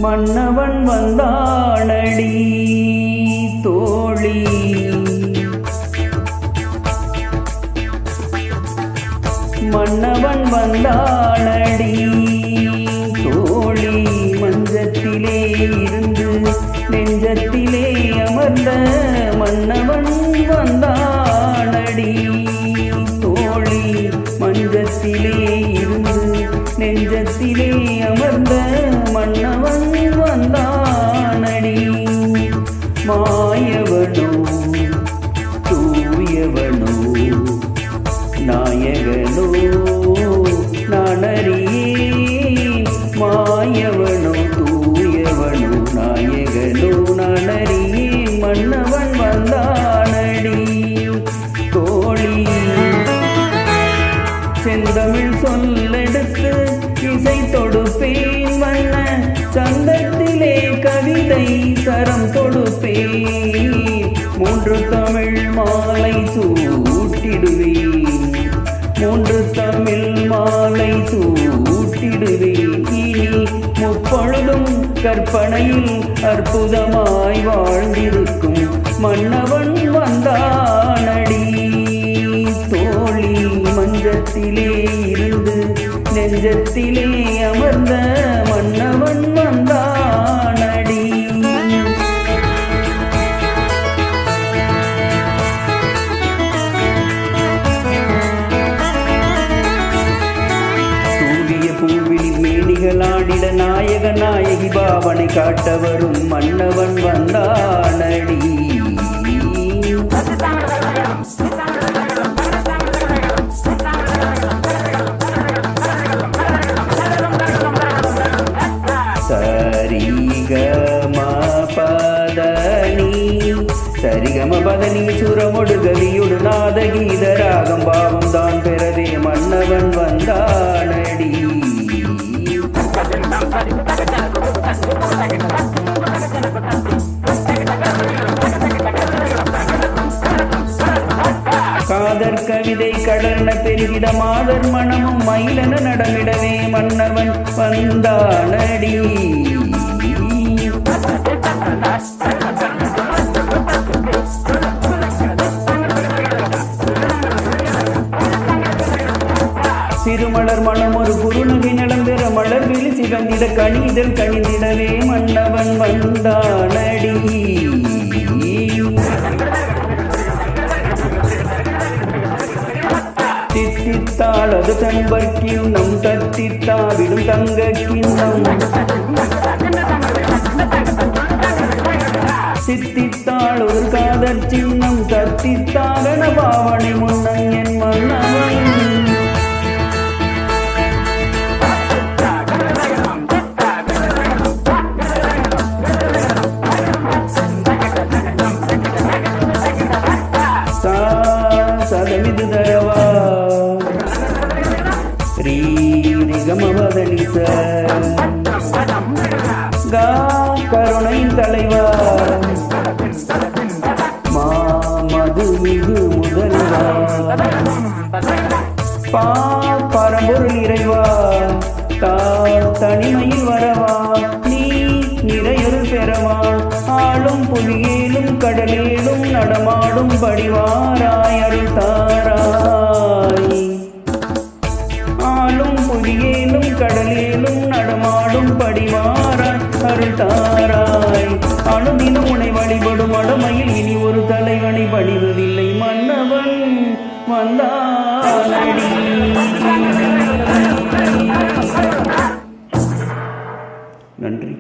மன்னவன் வந்தானடி தோழி. மன்னவன் வந்தானடி தோழி. மஞ்சத்திலே இருந்து நெஞ்சத்திலே அமர்ந்த மன்னவன் வந்தானடி தோழி. மஞ்சத்திலே இருந்து நெஞ்சத்திலே அமர்ந்த மன்னவன் வந்தானடி. மாயவனோ தூயவனோ நாயகனோ நானறியேன். மாயவனோ தூயவனோ நாயகனோ நானறியேன். மன்னவன் வந்தானடி தோழி. செந்தமிழ் சொல்லெடுத்து இசை தொடுப்பேன் வண்ண சந்தத்திலே கவிதை சரம் தொடுப்பேன். 3 தமிழ் மாலை சூட்டிடுவேன். 3 தமிழ் மாலை சூட்டிடுவேன். இனி முப்பொழுதும் கற்பனையில் அற்புதமாய் வாழ்ந்திருக்கும் மன்னவன் வந்தானடி தோழி. மஞ்சத்திலே இருந்து நெஞ்சத்திலே அமர்ந்த மன்னவன் வந்தானடி. சூரிய பூவிழி மேனிகளாடிட நாயக நாயகி பாவனை காட்ட வரும் மன்னவன் வந்தானடி. சரிகம பதனி சுரமொடு கவியொடு நாத கீத ராகம் பாவம் தான் பெறவே மன்னவன் வந்தானடி. காதற் கவிதை கடல்ன பெருகிட மாதர் மனமும் மயிலன நடமிடவே மன்னவன் வந்தானடி. சிறுமலர் மனம் ஒரு குறுநகை நலம்பெற மலர் விழி சிவந்திட கணிதல் கணிந்திடவே மன்னவன் வந்தானடி. தித்தித்தாள் அது தன்பர்க்கியும் நம் தத்தித்தாவிடும் தங்க கிண்ணம். சித்தித்தாள் ஒரு காதற் சின்னம் தத்தித்தாகன பாவனை முன்னங் என் மன்னவன். சதமிது தரவா ரீரிகமவதனி கா கருணையின் தலைவா மாமதுமிகு முதல்வா பரம்பொருள் இறைவா தனிமையில் வரவா நீ நிறையொரு பெறவா. ஆளும் புவியேலும் கடலேலும் நடமாடும் படிவாராய் அருள் தாராய். ஆளும் புவியேலும் கடலேலும் நடமாடும் படிவாராய் அருள் தாராய். அணுதினம் உனை வழிபடும் அடமையில் இனி ஒரு தலைவனை பணிவதில்லை மன்னவன் வந்தானடி. நன்றி.